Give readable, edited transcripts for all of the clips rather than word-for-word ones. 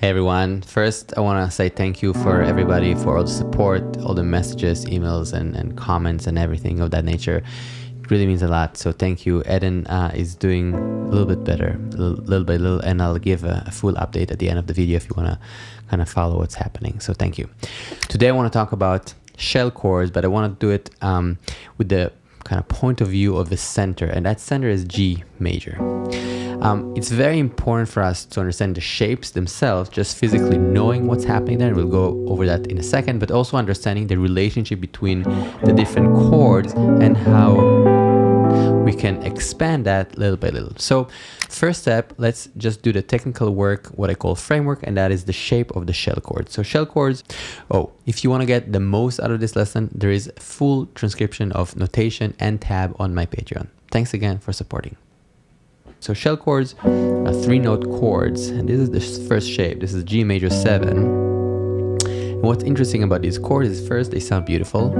Hey everyone, first I want to say thank you for everybody for all the support, all the messages, emails and comments and everything of that nature. It really means a lot, so thank you. Eden is doing a little bit better, little by little, and I'll give a full update at the end of the video if you want to kind of follow what's happening, so thank you. Today I want to talk about shell chords, but I want to do it with the kind of point of view of the center, and that center is G major. It's very important for us to understand the shapes themselves, just physically knowing what's happening there. We'll go over that in a second, but also understanding the relationship between the different chords and how we can expand that little by little. So first step, let's just do the technical work, what I call framework, and that is the shape of the shell chord. So shell chords, if you want to get the most out of this lesson, there is full transcription of notation and tab on my Patreon. Thanks again for supporting. So shell chords are 3-note chords, and this is the first shape. This is G major 7. And what's interesting about these chords is first, they sound beautiful.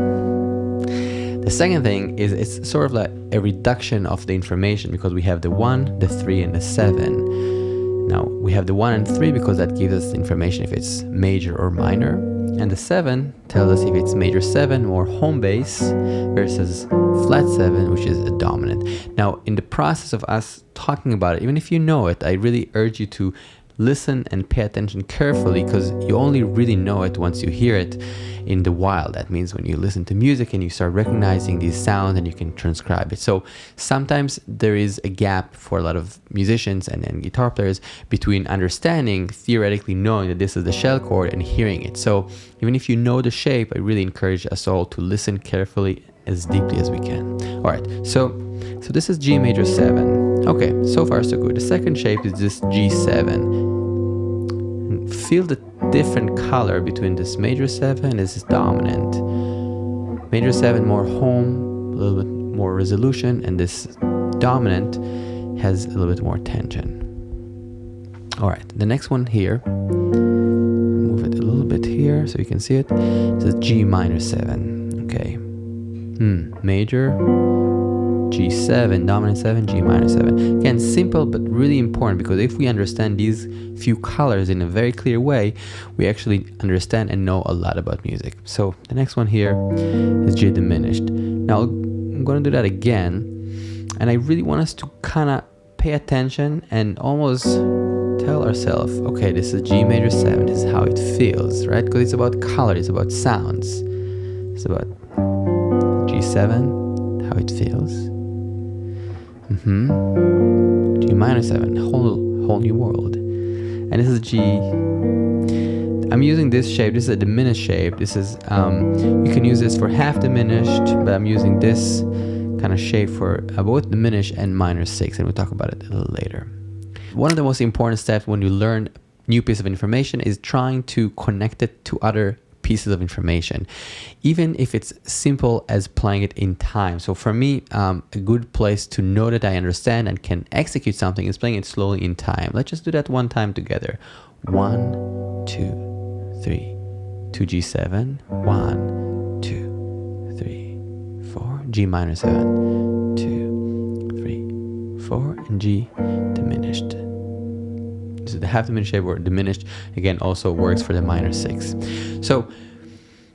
The second thing is it's sort of like a reduction of the information because we have the 1, the 3, and the 7. Now we have the 1 and 3 because that gives us information if it's major or minor. And the 7 tells us if it's major 7 or home bass versus flat 7, which is a dominant. Now, in the process of us talking about it, even if you know it, I really urge you to listen and pay attention carefully because you only really know it once you hear it in the wild. That means when you listen to music and you start recognizing these sounds and you can transcribe it. So sometimes there is a gap for a lot of musicians and guitar players between understanding, theoretically knowing that this is the shell chord and hearing it. So even if you know the shape, I really encourage us all to listen carefully as deeply as we can. All right, so this is G major 7. Okay, so far so good. The second shape is this G7. And feel the different color between this major 7 and this dominant. Major 7 more home, a little bit more resolution, and this dominant has a little bit more tension. All right, the next one here, move it a little bit here so you can see it. This is G minor 7. Okay. Major, G7, dominant 7, G minor 7. Again, simple but really important because if we understand these few colors in a very clear way, we actually understand and know a lot about music. So the next one here is G diminished. Now I'm going to do that again, and I really want us to kind of pay attention and almost tell ourselves, okay, this is G major 7, this is how it feels, right? Because it's about color, it's about sounds, it's about G7, how it feels. G minor 7, whole new world. And this is G. I'm using this shape. This is a diminished shape. This is you can use this for half diminished, but I'm using this kind of shape for both diminished and minor 6, and we'll talk about it a little later. One of the most important steps when you learn a new piece of information is trying to connect it to other pieces of information, even if it's simple as playing it in time. So for me, a good place to know that I understand and can execute something is playing it slowly in time. Let's just do that one time together. 1, 2, 3, 2 G7, 1, 2, 3, 4, G minor 7, 2, 3, 4, and G diminished. So the half diminished shape or diminished again also works for the minor 6. So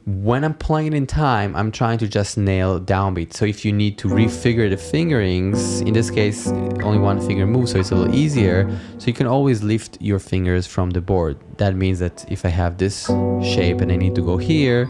when I'm playing it in time, I'm trying to just nail downbeat. So if you need to refigure the fingerings, in this case only one finger moves, so it's a little easier. So you can always lift your fingers from the board. That means that if I have this shape and I need to go here,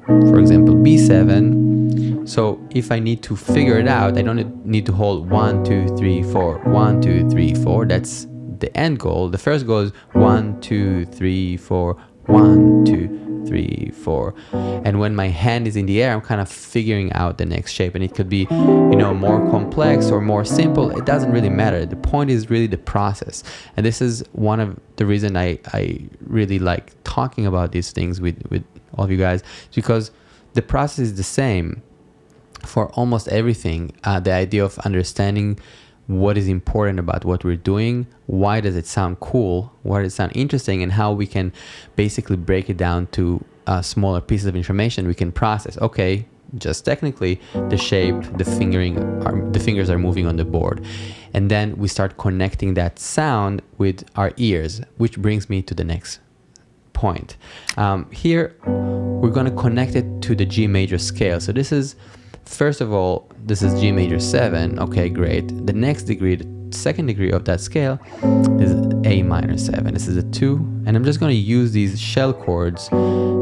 for example B7, so if I need to figure it out, I don't need to hold 1, 2, 3, 4, 1, 2, 3, 4. That's the end goal. The first goal is 1, 2, 3, 4, 1, 2, 3, 4. And when my hand is in the air, I'm kind of figuring out the next shape, and it could be, more complex or more simple. It doesn't really matter. The point is really the process. And this is one of the reasons I really like talking about these things with all of you guys, because the process is the same for almost everything. The idea of understanding what is important about what we're doing, why does it sound cool, why does it sound interesting, and how we can basically break it down to smaller pieces of information we can process. Okay, just technically, the shape, the fingers are moving on the board. And then we start connecting that sound with our ears, which brings me to the next point. Here, we're going to connect it to the G major scale. So this is, first of all, this is G major 7. Okay, great. The next degree, the second degree of that scale, is A minor 7. This is a 2. And I'm just going to use these shell chords.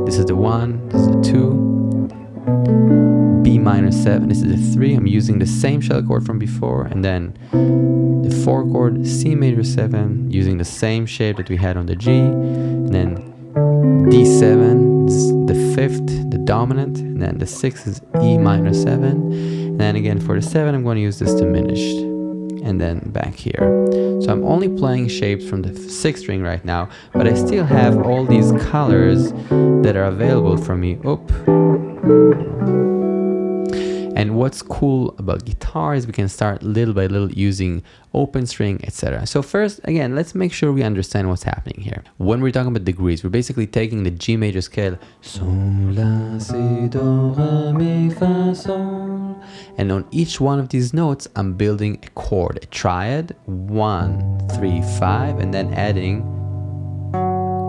This is the 1, this is the 2. B minor 7, this is a 3. I'm using the same shell chord from before. And then the 4 chord, C major 7, using the same shape that we had on the G. And then D7 is the 5th, the dominant, and then the 6th is E minor 7. And then again for the 7, I'm going to use this diminished, and then back here. So I'm only playing shapes from the 6th string right now, but I still have all these colors that are available for me. Oop. And what's cool about guitar is we can start little by little using open string, etc. So first, again, let's make sure we understand what's happening here. When we're talking about degrees, we're basically taking the G major scale, sol, la, si, do, re, mi, fa, sol, and on each one of these notes, I'm building a chord, a triad, 1, 3, 5, and then adding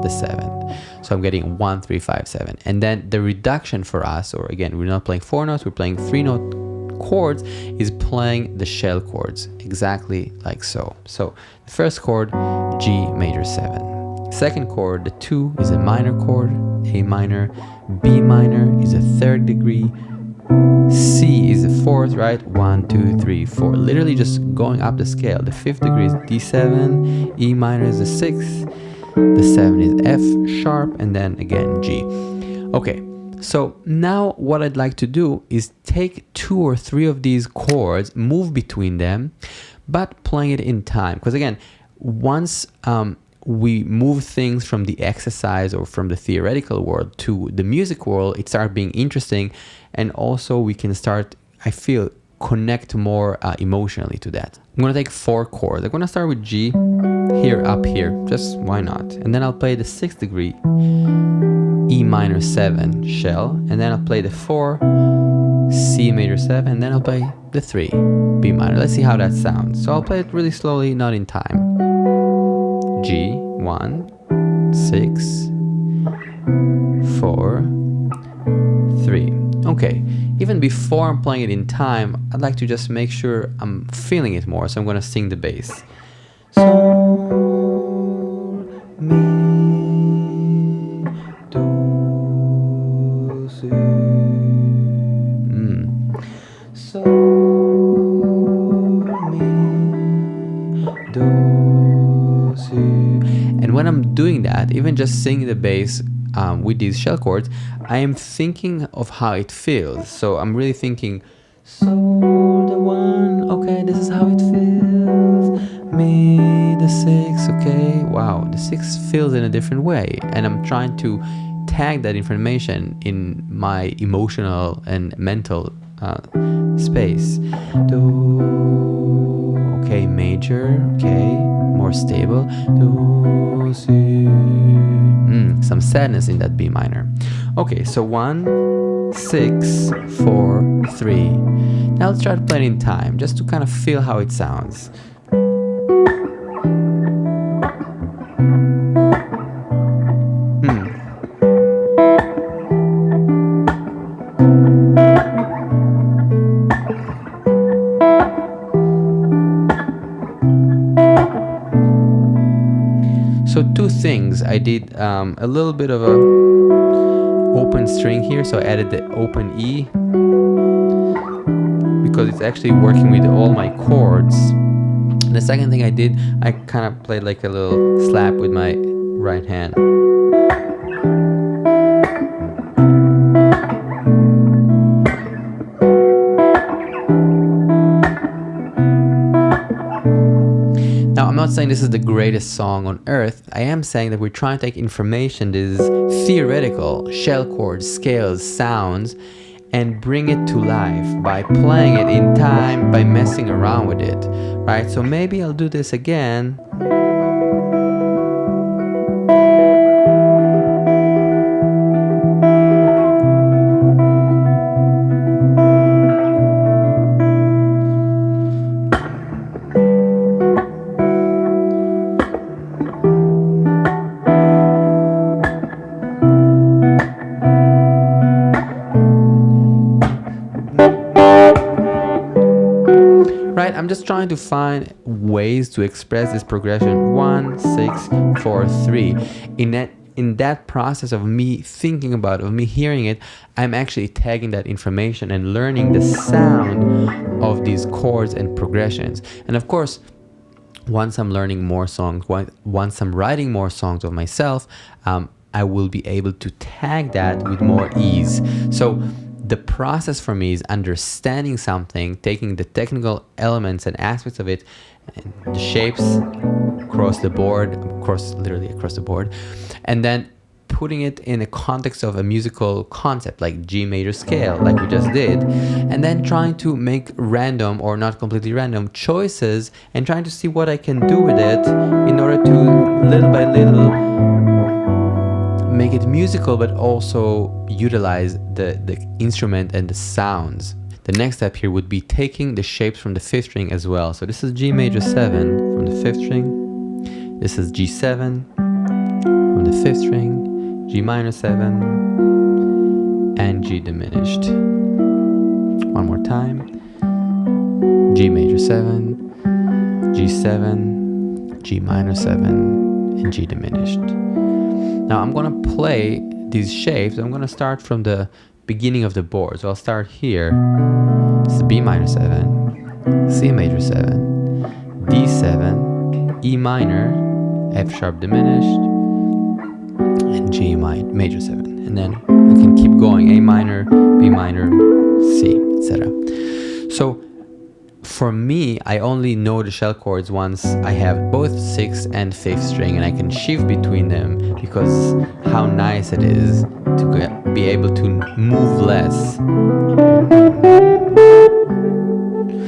the 7th. So I'm getting 1, 3, 5, 7. And then the reduction for us, or again, we're not playing 4 notes, we're playing 3-note chords, is playing the shell chords, exactly like so. So the first chord, G major 7. Second chord, the 2, is a minor chord, A minor. B minor is a 3rd degree. C is the 4th, right? 1, 2, 3, 4. Literally just going up the scale. The 5th degree is D7. E minor is the 6th. The 7 is F sharp, and then again G. Okay, so now what I'd like to do is take 2 or 3 of these chords, move between them, but playing it in time. Because again, once we move things from the exercise or from the theoretical world to the music world, it starts being interesting, and also we can start, I feel, connect more emotionally to that. I'm gonna take 4 chords. I'm gonna start with G here, up here, just why not? And then I'll play the 6th degree E minor 7 shell, and then I'll play the 4 C major 7, and then I'll play the 3 B minor. Let's see how that sounds. So I'll play it really slowly, not in time. G, 1, 6, 4, 3. Okay, even before I'm playing it in time, I'd like to just make sure I'm feeling it more, so I'm going to sing the bass. Sol, mi, do, si. Sol, mi, do, si. And when I'm doing that, even just singing the bass with these shell chords, I am thinking of how it feels. So I'm really thinking, sol, the 1, okay, this is how it feels. Mi, the 6, okay, wow, the 6 feels in a different way. And I'm trying to tag that information in my emotional and mental space. Do, okay, major, okay, more stable. Do, si. Some sadness in that B minor. Okay, so 1, 6, 4, 3. Now let's try to play it in time, just to kind of feel how it sounds. So 2 things. I did a little bit of a open string here, so I added the open E because it's actually working with all my chords. The second thing I did, I kind of played like a little slap with my right hand. Now, I'm not saying this is the greatest song on earth. I am saying that we're trying to take information that is theoretical, shell chords, scales, sounds, and bring it to life by playing it in time, by messing around with it, right? So maybe I'll do this again. I'm just trying to find ways to express this progression 1, 6, 4, 3. In that process of me thinking about it, of me hearing it, I'm actually tagging that information and learning the sound of these chords and progressions. And of course, once I'm learning more songs, once I'm writing more songs of myself, I will be able to tag that with more ease. So the process for me is understanding something, taking the technical elements and aspects of it, and the shapes across the board, literally across the board, and then putting it in the context of a musical concept like G major scale, like we just did, and then trying to make random or not completely random choices and trying to see what I can do with it in order to little by little make it musical, but also utilize the instrument and the sounds. The next step here would be taking the shapes from the 5th string as well. So this is G major 7 from the 5th string. This is G7 from the 5th string, G minor 7, and G diminished. One more time. G major 7, G7, G minor 7, and G diminished. Now I'm gonna play these shapes. I'm gonna start from the beginning of the board. So I'll start here. This is B minor 7, C major 7, D7, E minor, F sharp diminished, and G major 7. And then I can keep going, A minor, B minor, C, etc. So for me, I only know the shell chords once I have both 6th and 5th string, and I can shift between them because how nice it is to be able to move less.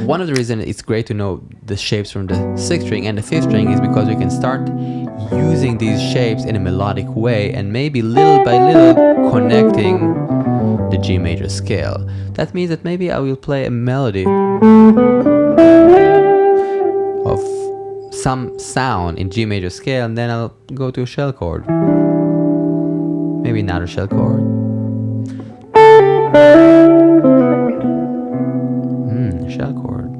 One of the reasons it's great to know the shapes from the 6th string and the 5th string is because we can start using these shapes in a melodic way and maybe little by little connecting the G major scale. That means that maybe I will play a melody of some sound in G major scale, and then I'll go to a shell chord. Maybe another shell chord. Shell chord.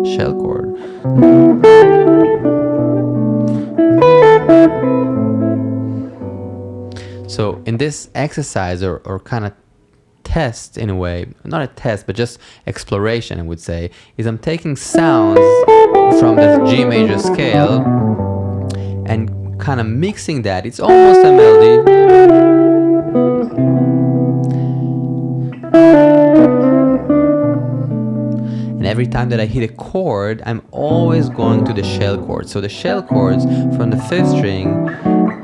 Shell chord. So in this exercise or kind of test in a way, not a test, but just exploration, I would say, is I'm taking sounds from the G major scale and kind of mixing that. It's almost a melody. And every time that I hit a chord, I'm always going to the shell chord. So the shell chords from the 5th string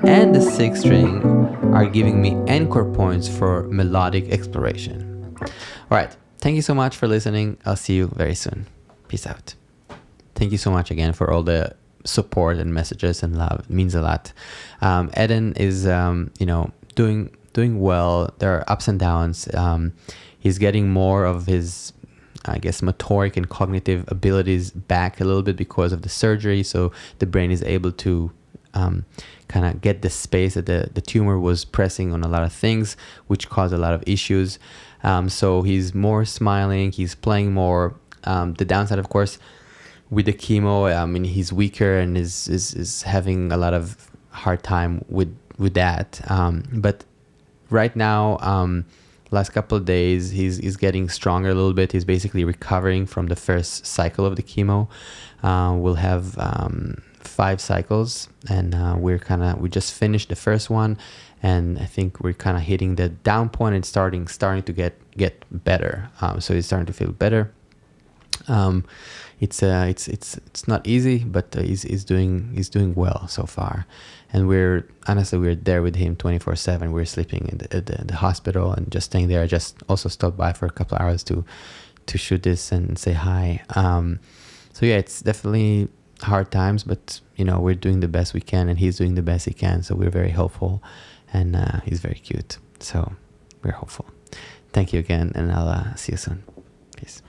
and the 6th string are giving me anchor points for melodic exploration. All right, thank you so much for listening. I'll see you very soon. Peace out. Thank you so much again for all the support and messages and love. It means a lot. Eden is, doing well. There are ups and downs. He's getting more of his, I guess, motoric and cognitive abilities back a little bit because of the surgery. So the brain is able to kind of get the space that the tumor was pressing on a lot of things, which caused a lot of issues. So he's more smiling, he's playing more. The downside, of course, with the chemo, I mean, he's weaker and is having a lot of hard time with that. But right now, last couple of days, he's getting stronger a little bit. He's basically recovering from the first cycle of the chemo. We'll have 5 cycles, and we just finished the first one, and I think we're kind of hitting the down point and starting to get better. So he's starting to feel better. It's not easy, but he's doing well so far, and we're there with him 24/7. We're sleeping in the hospital and just staying there. I just also stopped by for a couple of hours to shoot this and say hi. So yeah, it's definitely hard times, but we're doing the best we can, and he's doing the best he can. So we're very hopeful, and he's very cute. So we're hopeful. Thank you again, and I'll see you soon. Peace.